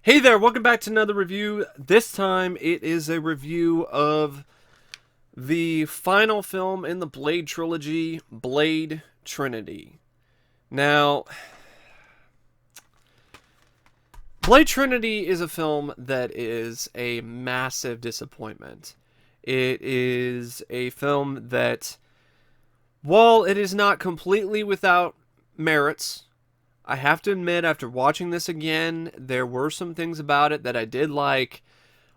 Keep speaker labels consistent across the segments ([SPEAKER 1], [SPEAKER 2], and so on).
[SPEAKER 1] Hey there, welcome back to another review. This time it is a review of the final film in the Blade trilogy, Blade Trinity. Now, Blade Trinity is a film that is a massive disappointment. It is a film that, while it is not completely without merits, I have to admit, after watching this again, there were some things about it that I did like.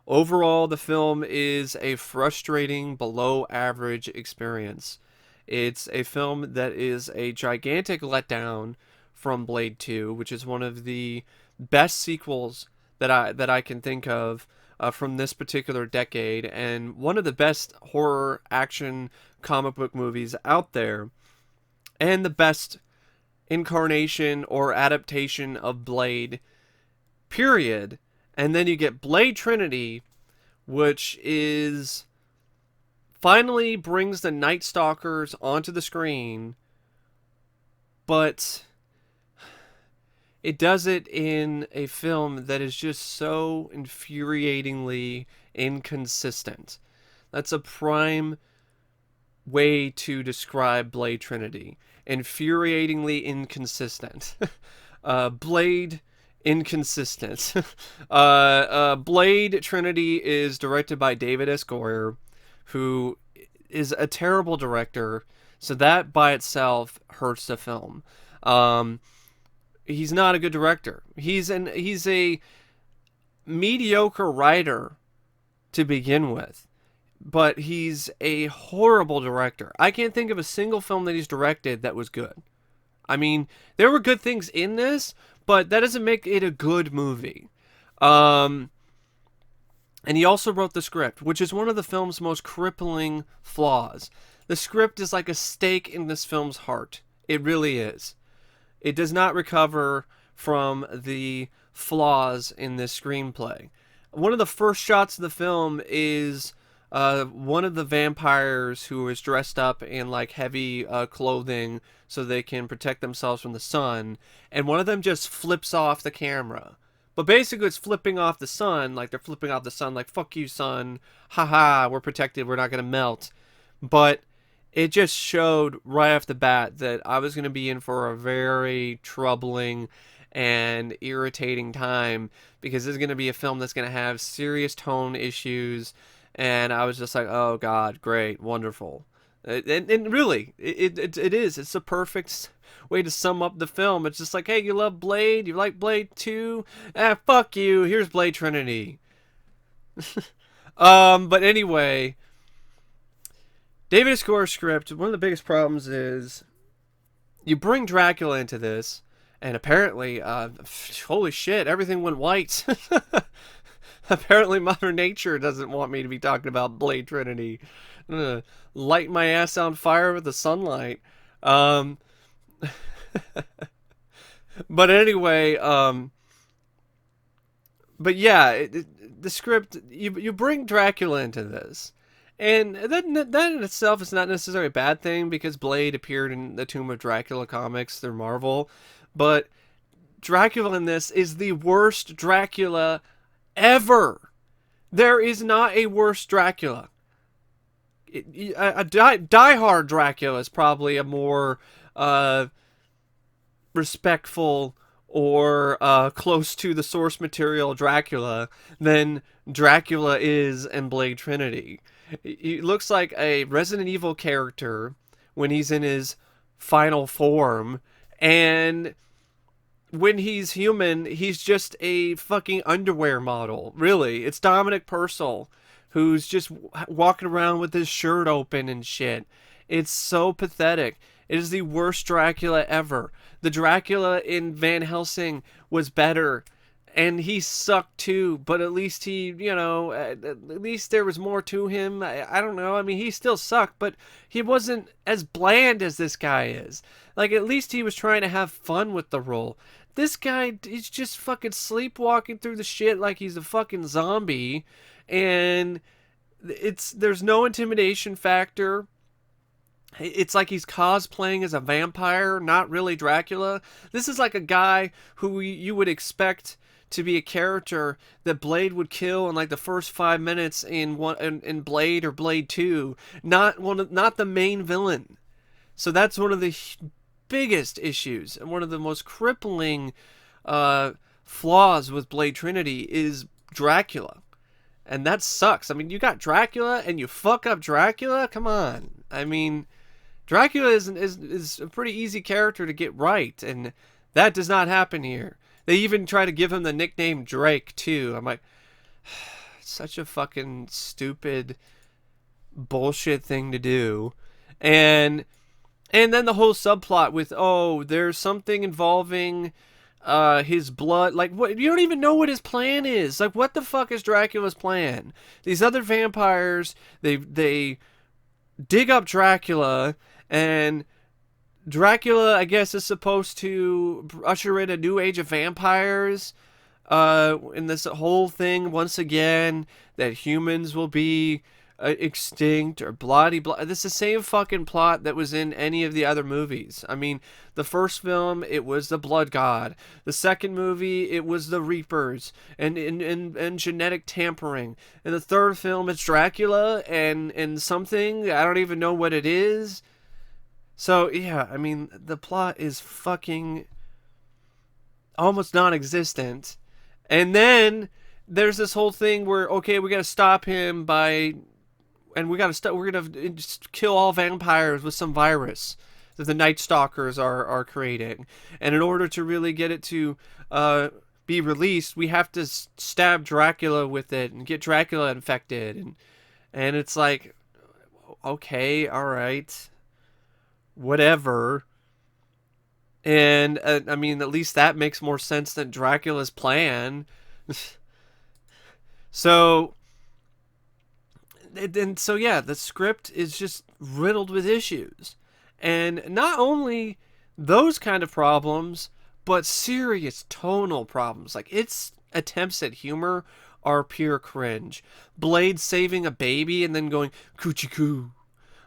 [SPEAKER 1] Overall, the film is a frustrating, below average experience. It's a film that is a gigantic letdown from Blade 2, which is one of the best sequels that I can think of from this particular decade, and one of the best horror action comic book movies out there, and the best incarnation or adaptation of Blade, period. And then you get Blade Trinity, which is finally brings the Night Stalkers onto the screen, but it does it in a film that is just so infuriatingly inconsistent. That's a prime way to describe Blade Trinity. Infuriatingly inconsistent. Blade inconsistent. Blade Trinity is directed by David S. Goyer, who is a terrible director. So that by itself hurts the film. He's not a good director. He's a mediocre writer to begin with, but he's a horrible director. I can't think of a single film that he's directed that was good. I mean, there were good things in this, but that doesn't make it a good movie. And he also wrote the script, which is one of the film's most crippling flaws. The script is like a stake in this film's heart. It really is. It does not recover from the flaws in this screenplay. One of the first shots of the film is one of the vampires who is dressed up in like heavy clothing so they can protect themselves from the sun, and one of them just flips off the camera. But basically, it's flipping off the sun, like they're flipping off the sun, like "fuck you, sun, haha, we're protected, we're not gonna melt." But it just showed right off the bat that I was gonna be in for a very troubling and irritating time, because this is gonna be a film that's gonna have serious tone issues, and I was just like, oh god, great, wonderful. And really, it is. It's the perfect way to sum up the film. It's just like, hey, you love Blade? You like Blade 2? Ah, fuck you. Here's Blade Trinity. But anyway, David Score's script, one of the biggest problems is you bring Dracula into this, and apparently, holy shit, everything went white. Apparently, Mother Nature doesn't want me to be talking about Blade Trinity. I'm gonna light my ass on fire with the sunlight. Um, but anyway, but yeah, the script, you bring Dracula into this, and that in itself is not necessarily a bad thing, because Blade appeared in the Tomb of Dracula comics through Marvel, but Dracula in this is the worst Dracula ever. There is not a worse Dracula. A die-hard Dracula is probably a more respectful or close to the source material Dracula than Dracula is in Blade Trinity. He looks like a Resident Evil character when he's in his final form, and when he's human, he's just a fucking underwear model. Really, it's Dominic Purcell who's just walking around with his shirt open and shit. It's so pathetic. It is the worst Dracula ever. The Dracula in Van Helsing was better, and he sucked too, but at least he, at least there was more to him. I don't know. I mean, he still sucked, but he wasn't as bland as this guy is. Like, at least he was trying to have fun with the role. This guy, he's just fucking sleepwalking through the shit like he's a fucking zombie, and there's no intimidation factor. It's like he's cosplaying as a vampire, not really Dracula. This is like a guy who you would expect to be a character that Blade would kill in like the first 5 minutes in Blade or Blade 2, not the main villain. So that's one of the biggest issues and one of the most crippling flaws with Blade Trinity is Dracula. And that sucks. I mean, you got Dracula and you fuck up Dracula? Come on. I mean, Dracula is a pretty easy character to get right, and that does not happen here. They even try to give him the nickname Drake, too. I'm like, such a fucking stupid bullshit thing to do. And then the whole subplot with, there's something involving his blood. Like, what? You don't even know what his plan is. Like, what the fuck is Dracula's plan? These other vampires, they dig up Dracula, and Dracula, I guess, is supposed to usher in a new age of vampires. In this whole thing, once again, that humans will be extinct or blah. This is the same fucking plot that was in any of the other movies. I mean, the first film, it was the Blood God. The second movie, it was the Reapers and genetic tampering. In the third film, it's Dracula and something. I don't even know what it is. So, yeah, I mean, the plot is fucking almost non-existent. And then there's this whole thing where, okay, we gotta stop him and we're gonna just kill all vampires with some virus that the Night Stalkers are creating. And in order to really get it to be released, we have to stab Dracula with it and get Dracula infected. And it's like, okay, all right, whatever. And I mean, at least that makes more sense than Dracula's plan. So yeah, the script is just riddled with issues. And not only those kind of problems, but serious tonal problems. Like, its attempts at humor are pure cringe. Blade saving a baby and then going, coochie coo.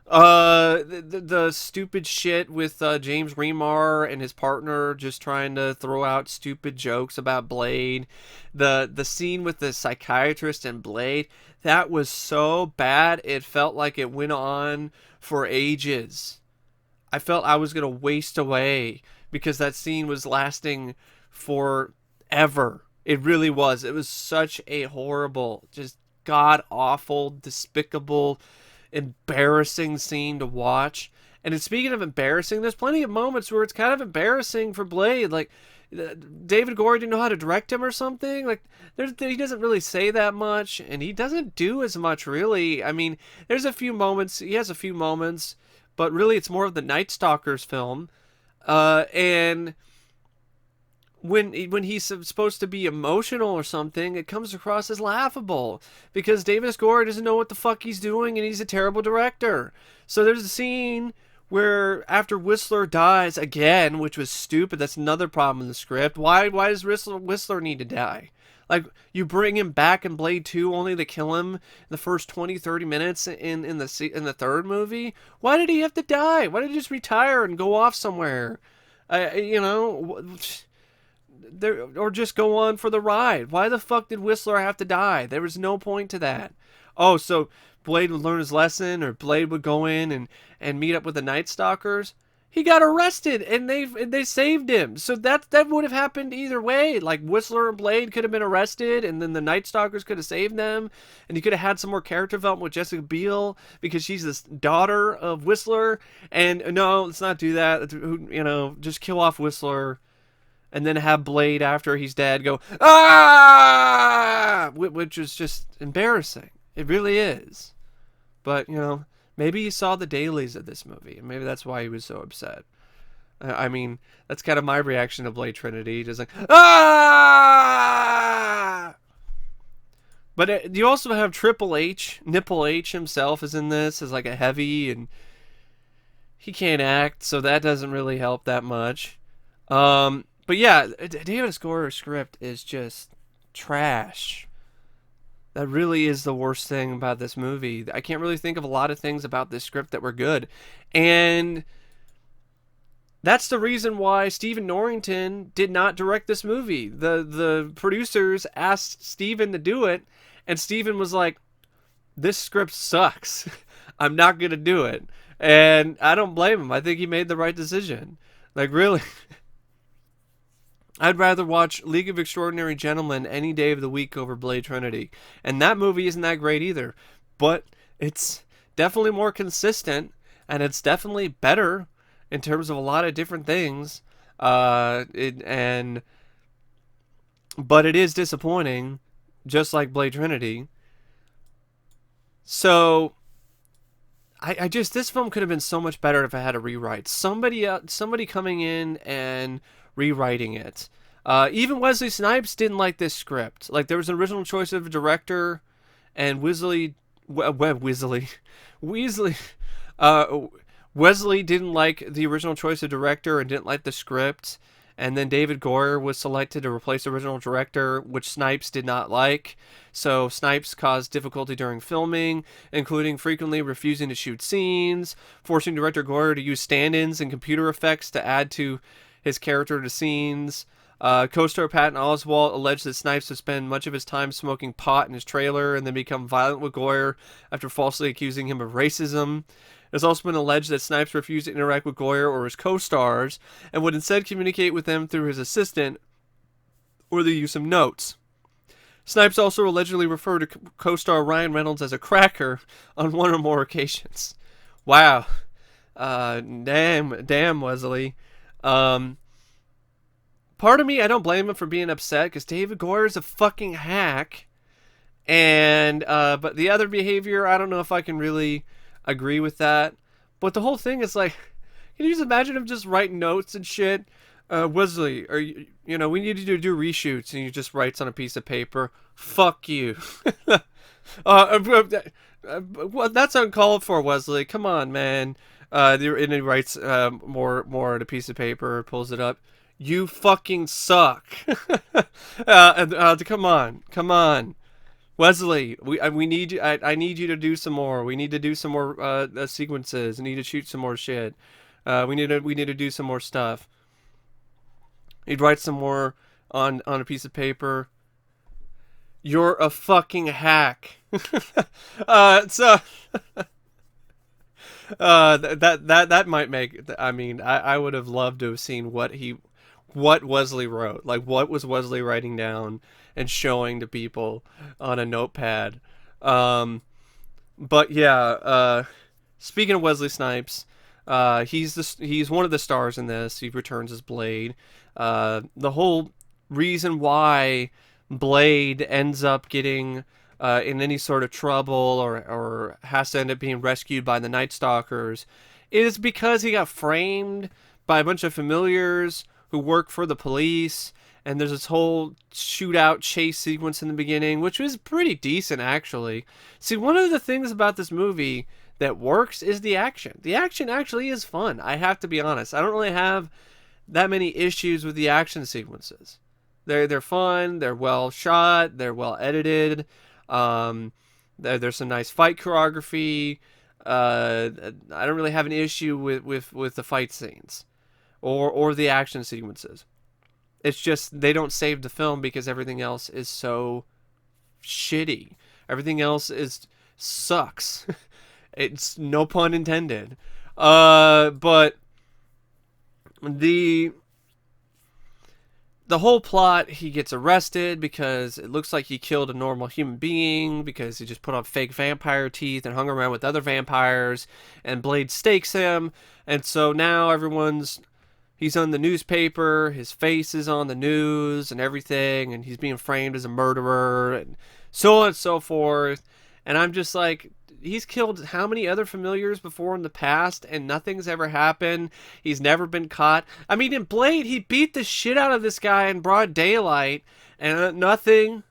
[SPEAKER 1] The stupid shit with James Remar and his partner just trying to throw out stupid jokes about Blade. The scene with the psychiatrist and Blade, that was so bad it felt like it went on for ages. I felt I was gonna waste away because that scene was lasting forever. It really was. It was such a horrible, just god awful, despicable, embarrassing scene to watch. And speaking of embarrassing, there's plenty of moments where it's kind of embarrassing for Blade. Like, David Goyer didn't know how to direct him or something. Like, he doesn't really say that much, and he doesn't do as much, really. I mean, there's a few moments. He has a few moments, but really it's more of the Night Stalkers film. And when he's supposed to be emotional or something, it comes across as laughable because David Goyer doesn't know what the fuck he's doing, and he's a terrible director. So there's a scene where after Whistler dies again, which was stupid. That's another problem in the script. Why does Whistler need to die? Like, you bring him back in Blade 2 only to kill him in the first 20-30 minutes in the third movie? Why did he have to die? Why did he just retire and go off somewhere? Or just go on for the ride. Why the fuck did Whistler have to die? There was no point to that. Oh, so Blade would learn his lesson, or Blade would go in and meet up with the Night Stalkers? He got arrested, and they saved him. So that would have happened either way. Like, Whistler and Blade could have been arrested, and then the Night Stalkers could have saved them, and you could have had some more character development with Jessica Biel because she's this daughter of Whistler. And no, let's not do that. Just kill off Whistler, and then have Blade after he's dead go, ah, which is just embarrassing. It really is. But maybe he saw the dailies of this movie, and maybe that's why he was so upset. I mean, that's kind of my reaction to Blade Trinity. Just like, ah! But you also have Triple H. Nipple H himself is in this as like a heavy, and he can't act, so that doesn't really help that much. But yeah, David Goyer's script is just trash. That really is the worst thing about this movie. I can't really think of a lot of things about this script that were good. And That's the reason why Stephen Norrington did not direct this movie. The producers asked Stephen to do it, and Stephen was like, "This script sucks. I'm not gonna do it." And I don't blame him. I think he made the right decision. Like, really, I'd rather watch League of Extraordinary Gentlemen any day of the week over Blade Trinity. And that movie isn't that great either. But it's definitely more consistent, and it's definitely better in terms of a lot of different things. But it is disappointing, just like Blade Trinity. So I just, this film could have been so much better if I had a rewrite. Somebody coming in and rewriting it. Even Wesley Snipes didn't like this script. Like, there was an original choice of a director, and Weasley, uh, Wesley didn't like the original choice of director and didn't like the script. And then David Goyer was selected to replace the original director, which Snipes did not like. So Snipes caused difficulty during filming, including frequently refusing to shoot scenes, forcing director Goyer to use stand-ins and computer effects to add to his character to scenes. Co-star Patton Oswalt alleged that Snipes would spend much of his time smoking pot in his trailer and then become violent with Goyer after falsely accusing him of racism. It has also been alleged that Snipes refused to interact with Goyer or his co-stars and would instead communicate with them through his assistant or the use of notes. Snipes also allegedly referred to co-star Ryan Reynolds as a cracker on one or more occasions. Wow. Damn, Wesley. Part of me, I don't blame him for being upset because David Goyer is a fucking hack. And, but the other behavior, I don't know if I can really agree with that. But the whole thing is like, can you just imagine him just writing notes and shit? Wesley, we need you to do reshoots, and he just writes on a piece of paper, "Fuck you." Well, that's uncalled for, Wesley. Come on, man. And he writes more on a piece of paper, pulls it up. "You fucking suck." Come on. Wesley, we need you. I need you to do some more. We need to do some more sequences. We need to shoot some more shit. We need to do some more stuff. He'd write some more on a piece of paper. "You're a fucking hack." So that might make. I mean, I would have loved to have seen what Wesley wrote. Like, what was Wesley writing down and showing to people on a notepad. But yeah, speaking of Wesley Snipes, he's one of the stars in this. He returns as Blade. The whole reason why Blade ends up getting in any sort of trouble or has to end up being rescued by the Night Stalkers is because he got framed by a bunch of familiars who work for the police. And there's this whole shootout chase sequence in the beginning, which was pretty decent, actually. See, one of the things about this movie that works is the action. The action actually is fun, I have to be honest. I don't really have that many issues with the action sequences. They're fun, they're well shot, they're well edited. There's some nice fight choreography. I don't really have an issue with the fight scenes or the action sequences. It's just they don't save the film because everything else is so shitty. Everything else sucks. It's no pun intended. But the whole plot, he gets arrested because it looks like he killed a normal human being because he just put on fake vampire teeth and hung around with other vampires, and Blade stakes him. And so now he's on the newspaper, his face is on the news and everything, and he's being framed as a murderer, and so on and so forth. And I'm just like, he's killed how many other familiars before in the past, and nothing's ever happened. He's never been caught. I mean, in Blade, he beat the shit out of this guy in broad daylight, and nothing.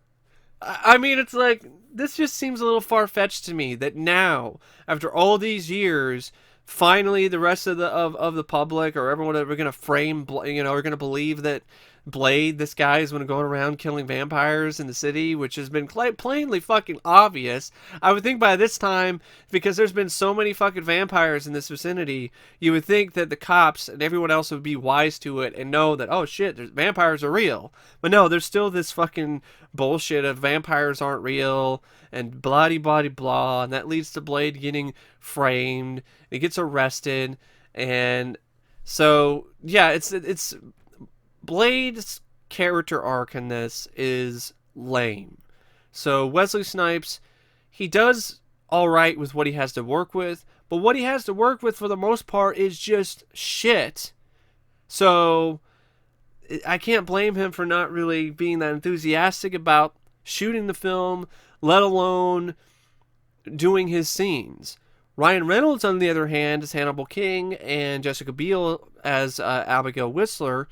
[SPEAKER 1] I mean, it's like, this just seems a little far-fetched to me, that now, after all these years, finally the rest of the public or everyone are going to frame, are going to believe that Blade, this guy is going around killing vampires in the city, which has been plainly fucking obvious. I would think by this time, because there's been so many fucking vampires in this vicinity, you would think that the cops and everyone else would be wise to it and know that, oh shit, vampires are real. But no, there's still this fucking bullshit of vampires aren't real and blah, and that leads to Blade getting framed. He gets arrested, and so yeah, it's Blade's character arc in this is lame. So Wesley Snipes, he does all right with what he has to work with, but what he has to work with for the most part is just shit. So I can't blame him for not really being that enthusiastic about shooting the film, let alone doing his scenes. Ryan Reynolds, on the other hand, as Hannibal King and Jessica Biel as Abigail Whistler,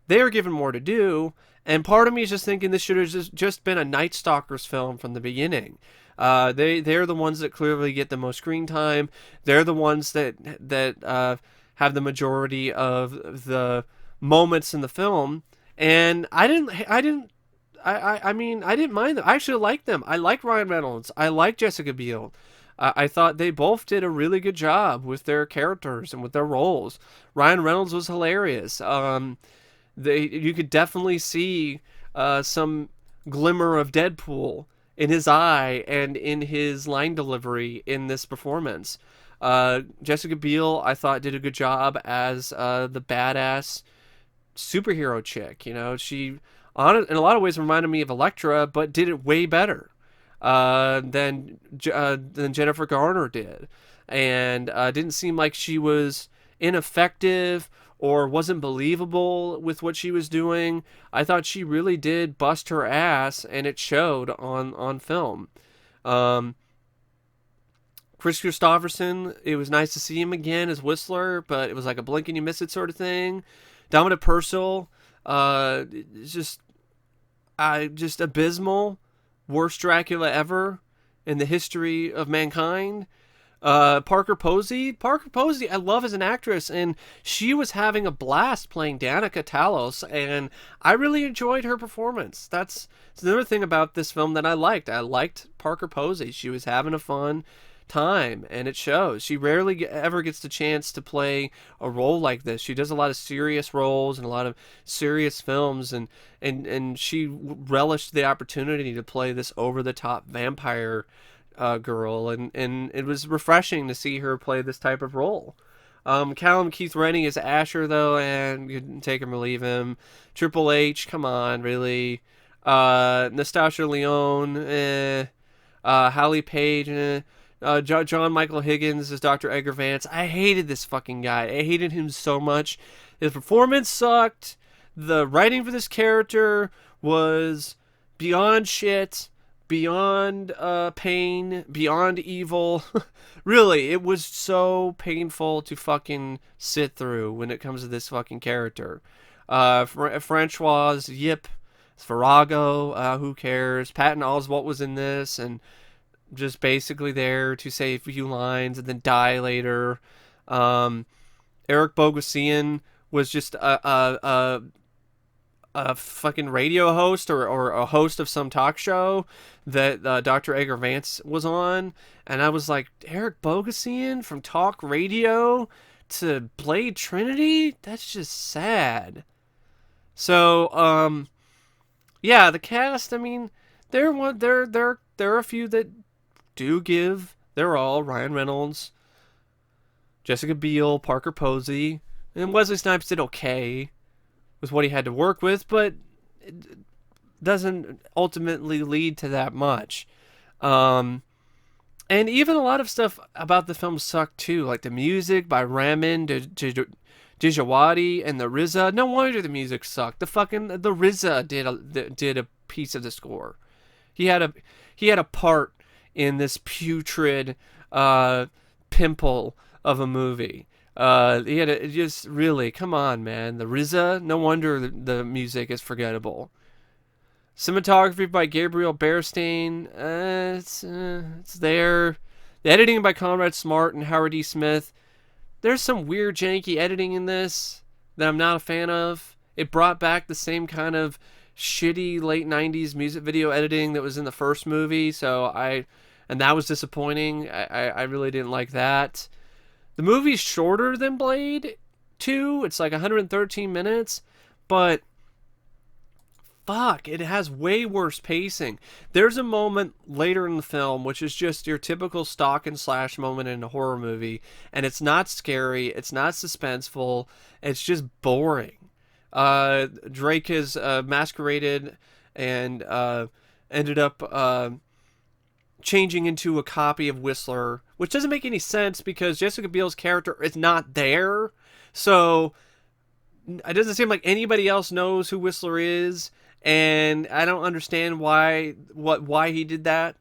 [SPEAKER 1] they are given more to do, and part of me is just thinking this should have just been a Night Stalkers film from the beginning. They're the ones that clearly get the most screen time. They're the ones that have the majority of the moments in the film, and I mean, I didn't mind them. I actually liked them. I like Ryan Reynolds. I like Jessica Biel. I thought they both did a really good job with their characters and with their roles. Ryan Reynolds was hilarious. You could definitely see some glimmer of Deadpool in his eye and in his line delivery in this performance. Jessica Biel, I thought, did a good job as the badass superhero chick. You know, she in a lot of ways reminded me of Elektra, but did it way better than Jennifer Garner did, and didn't seem like she was ineffective or wasn't believable with what she was doing. I thought she really did bust her ass, and it showed on film. Kris Kristofferson, it was nice to see him again as Whistler, but it was like a blink and you miss it sort of thing. Dominic Purcell, just abysmal. Worst Dracula ever in the history of mankind. Parker Posey, I love as an actress, and she was having a blast playing Danica Talos, and I really enjoyed her performance. That's another thing about this film that I liked. I liked Parker Posey. She was having a fun time, and it shows. She rarely ever gets the chance to play a role like this. She does a lot of serious roles and a lot of serious films, and she relished the opportunity to play this over-the-top vampire girl, and it was refreshing to see her play this type of role. Callum Keith Rennie is Asher, though, and you can take him or leave him. Triple H, come on, really. Nastasia Lyonne, Halle Page, John Michael Higgins as Dr. Edgar Vance. I hated this fucking guy. I hated him so much. His performance sucked. The writing for this character was beyond shit, beyond pain, beyond evil. Really, it was so painful to fucking sit through when it comes to this fucking character. Francois Yip, Virago, who cares? Patton Oswalt was in this, and just basically there to say a few lines and then die later. Eric Bogosian was just a fucking radio host or a host of some talk show that Dr. Edgar Vance was on, and I was like, Eric Bogosian from talk radio to Blade Trinity? That's just sad. So yeah, the cast, I mean, there are a few that do give their all. Ryan Reynolds, Jessica Biel, Parker Posey, and Wesley Snipes did okay with what he had to work with, but it doesn't ultimately lead to that much. And even a lot of stuff about the film sucked too, like the music by Ramin Djawadi and the RZA. No wonder the music sucked. The RZA did a piece of the score. He had a part in this putrid pimple of a movie. Just really, come on, man. The RZA, no wonder the music is forgettable. Cinematography by Gabriel Beristain, it's there. The editing by Conrad Smart and Howard E. Smith. There's some weird, janky editing in this that I'm not a fan of. It brought back the same kind of shitty late 90s music video editing that was in the first movie, and that was disappointing. I really didn't like that. The movie's shorter than Blade 2. It's like 113 minutes, but fuck, it has way worse pacing. There's a moment later in the film which is just your typical stalk and slash moment in a horror movie, and it's not scary, it's not suspenseful, it's just boring. Drake is masqueraded and ended up changing into a copy of Whistler, which doesn't make any sense because Jessica Biel's character is not there. So it doesn't seem like anybody else knows who Whistler is, and I don't understand why he did that.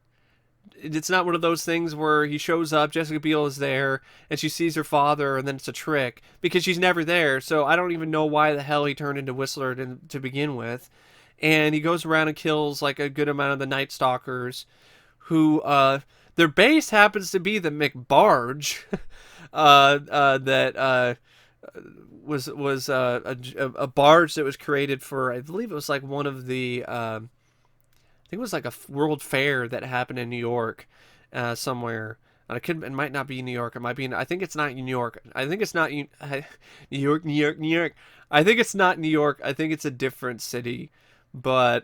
[SPEAKER 1] It's not one of those things where he shows up, Jessica Biel is there, and she sees her father, and then it's a trick, because she's never there, so I don't even know why the hell he turned into Whistler to begin with. And he goes around and kills like a good amount of the Night Stalkers, who, their base happens to be the McBarge, that was a barge that was created for, I believe it was like one of the, I think it was like a world fair that happened in New York, somewhere. It might not be New York. It might be. I think it's not New York. I think it's not New York. New York. New York. I think it's not New York. I think it's a different city. But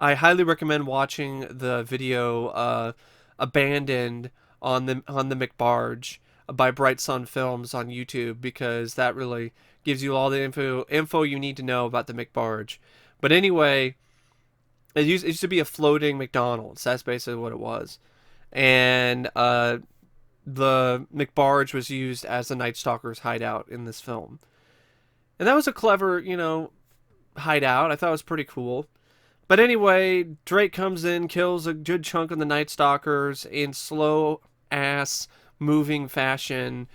[SPEAKER 1] I highly recommend watching the video "Abandoned" on the McBarge by Bright Sun Films on YouTube, because that really gives you all the info you need to know about the McBarge. But anyway. It used to be a floating McDonald's. That's basically what it was. And the McBarge was used as the Night Stalker's hideout in this film. And that was a clever, hideout. I thought it was pretty cool. But anyway, Drake comes in, kills a good chunk of the Night Stalkers in slow-ass moving fashion,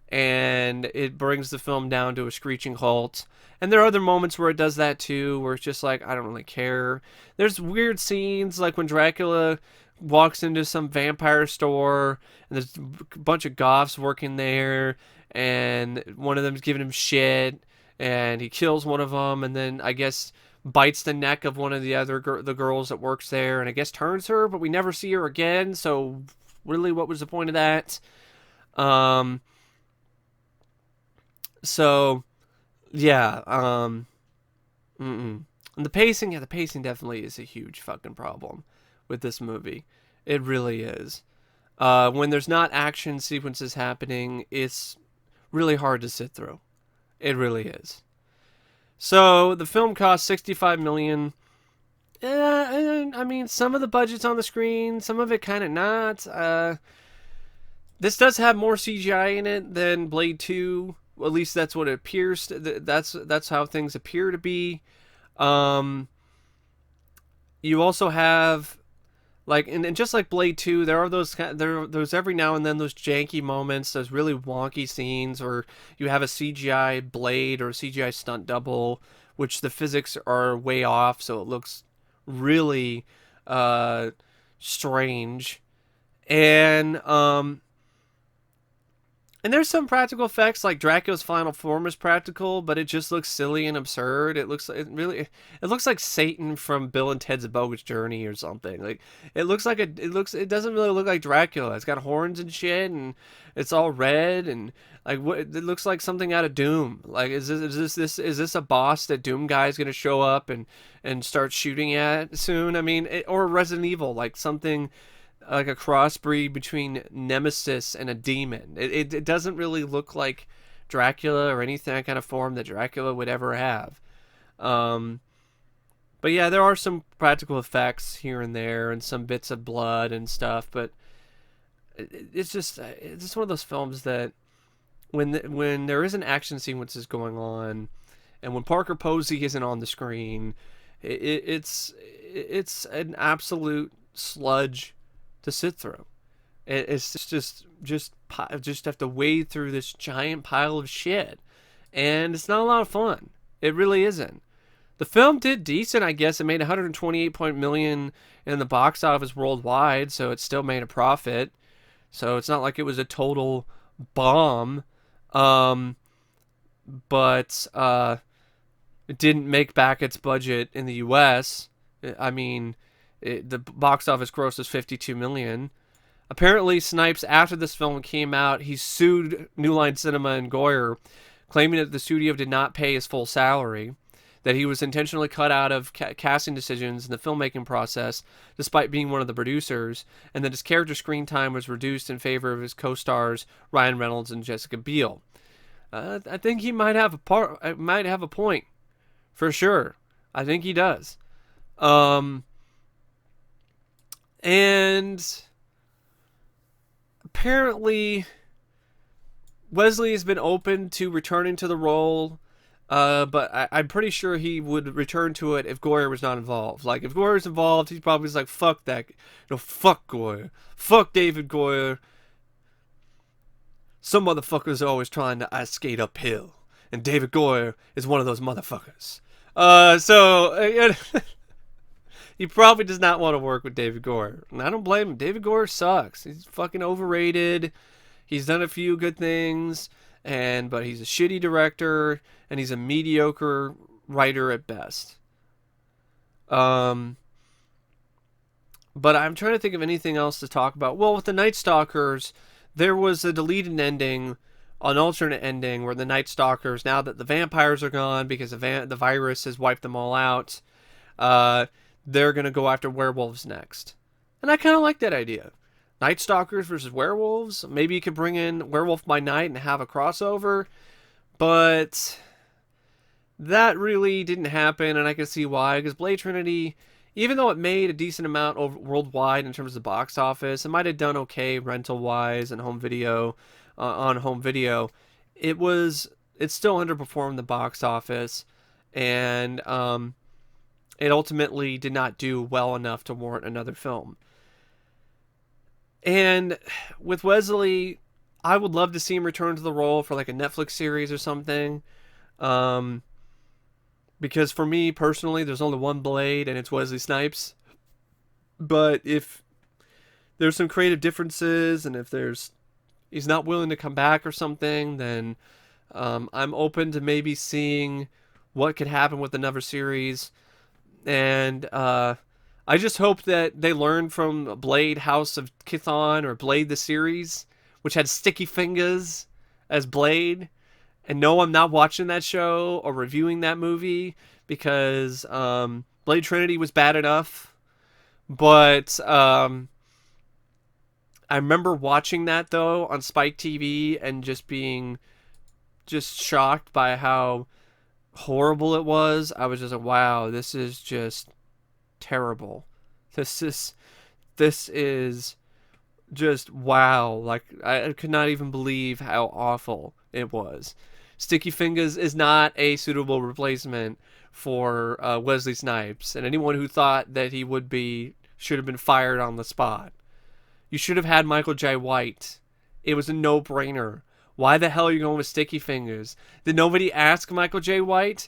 [SPEAKER 1] and it brings the film down to a screeching halt. And there are other moments where it does that too, where it's just like, I don't really care. There's weird scenes like when Dracula walks into some vampire store and there's a bunch of goths working there, and one of them's giving him shit, and he kills one of them, and then I guess bites the neck of one of the other the girls that works there, and I guess turns her, but we never see her again. So really, what was the point of that? So yeah, and the pacing, the pacing definitely is a huge fucking problem with this movie. It really is. When there's not action sequences happening, it's really hard to sit through. It really is. So the film cost $65 million. I mean, some of the budget's on the screen, some of it kind of not. This does have more CGI in it than Blade 2. Well, at least that's what it appears. That's how things appear to be. You also have, like, and just like Blade 2, there are there's every now and then those janky moments, those really wonky scenes where you have a CGI Blade or a CGI stunt double, which the physics are way off, so it looks really strange. And there's some practical effects, like Dracula's final form is practical, but it just looks silly and absurd. It looks like Satan from Bill and Ted's Bogus Journey or something. Like it doesn't really look like Dracula. It's got horns and shit, and it's all red, and like it looks like something out of Doom. Like is this a boss that Doom guy is gonna show up and start shooting at soon? I mean, or Resident Evil, like something like a crossbreed between Nemesis and a demon. It doesn't really look like Dracula or anything kind of form that Dracula would ever have. But yeah, there are some practical effects here and there and some bits of blood and stuff, but it's just one of those films that when there isn't action sequences going on, and when Parker Posey isn't on the screen, it's an absolute sludge to sit through. It's just have to wade through this giant pile of shit, and it's not a lot of fun. It really isn't. The film did decent, I guess. It made 128 million in the box office worldwide, so it still made a profit. So it's not like it was a total bomb. But It didn't make back its budget in the U.S. I mean, the box office gross was 52 million. Apparently, Snipes, after this film came out, he sued New Line Cinema and Goyer, claiming that the studio did not pay his full salary, that he was intentionally cut out of casting decisions in the filmmaking process, despite being one of the producers, and that his character screen time was reduced in favor of his co-stars Ryan Reynolds and Jessica Biel. I think he might have a point, for sure. I think he does. And apparently Wesley has been open to returning to the role, but I'm pretty sure he would return to it if Goyer was not involved. Like, if Goyer was involved, he's probably like, fuck that. Fuck Goyer. Fuck David Goyer. Some motherfuckers are always trying to ice skate uphill, and David Goyer is one of those motherfuckers. He probably does not want to work with David Goyer. And I don't blame him. David Goyer sucks. He's fucking overrated. He's done a few good things, but he's a shitty director, and he's a mediocre writer at best. But I'm trying to think of anything else to talk about. Well, with the Night Stalkers, there was a deleted ending, an alternate ending, where the Night Stalkers, now that the vampires are gone because the virus has wiped them all out, they're going to go after werewolves next. And I kind of like that idea. Night Stalkers versus werewolves. Maybe you could bring in Werewolf by Night and have a crossover. But that really didn't happen, and I can see why. Because Blade Trinity, even though it made a decent amount worldwide in terms of the box office, it might have done okay rental-wise and home video, on home video. It still underperformed the box office, and it ultimately did not do well enough to warrant another film. And with Wesley, I would love to see him return to the role for like a Netflix series or something. Because for me personally, there's only one Blade, and it's Wesley Snipes. But if there's some creative differences, and if he's not willing to come back or something, then I'm open to maybe seeing what could happen with another series. And I just hope that they learn from Blade House of Chthon, or Blade the series, which had Sticky Fingers as Blade. And no, I'm not watching that show or reviewing that movie because Blade Trinity was bad enough. But I remember watching that, though, on Spike TV and just being shocked by how horrible it was. I was just like, wow, this is just terrible. This is just wow. Like, I could not even believe how awful it was. Sticky Fingers is not a suitable replacement for Wesley Snipes, and anyone who thought that he would be should have been fired on the spot. You should have had Michael J. White. It was a no-brainer. Why the hell are you going with Sticky Fingers? Did nobody ask Michael J. White?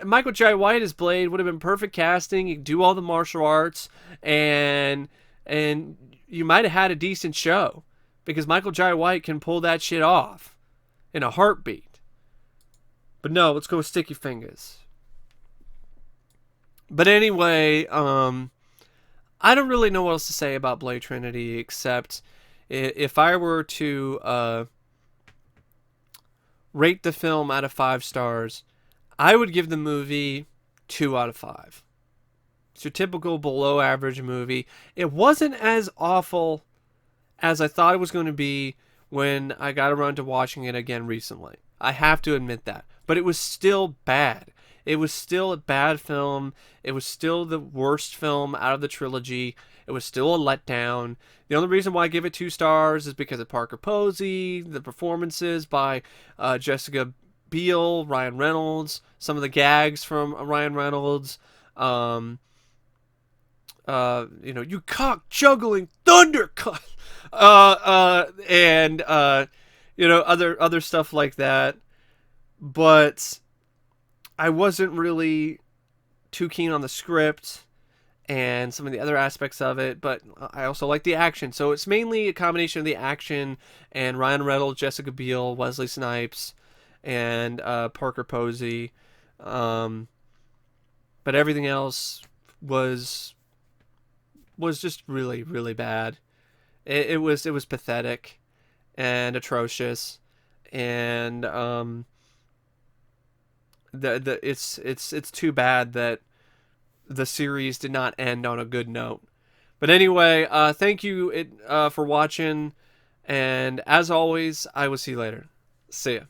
[SPEAKER 1] Michael J. White as Blade would have been perfect casting. You could do all the martial arts, and you might have had a decent show, because Michael J. White can pull that shit off in a heartbeat. But no, let's go with Sticky Fingers. But anyway, I don't really know what else to say about Blade Trinity, except if I were to rate the film out of 5 stars, I would give the movie 2 out of 5. It's your typical below average movie. It wasn't as awful as I thought it was going to be when I got around to watching it again recently. I have to admit that. But it was still bad. It was still a bad film. It was still the worst film out of the trilogy. It was still a letdown. The only reason why I give it 2 stars is because of Parker Posey, the performances by Jessica Biel, Ryan Reynolds, some of the gags from Ryan Reynolds. You cock juggling thundercut, and other stuff like that. But I wasn't really too keen on the script and some of the other aspects of it, but I also like the action. So it's mainly a combination of the action and Ryan Reynolds, Jessica Biel, Wesley Snipes, and Parker Posey. But everything else was just really, really bad. It was pathetic and atrocious, and it's too bad that the series did not end on a good note. But anyway, thank you for watching, and as always, I will see you later. See ya.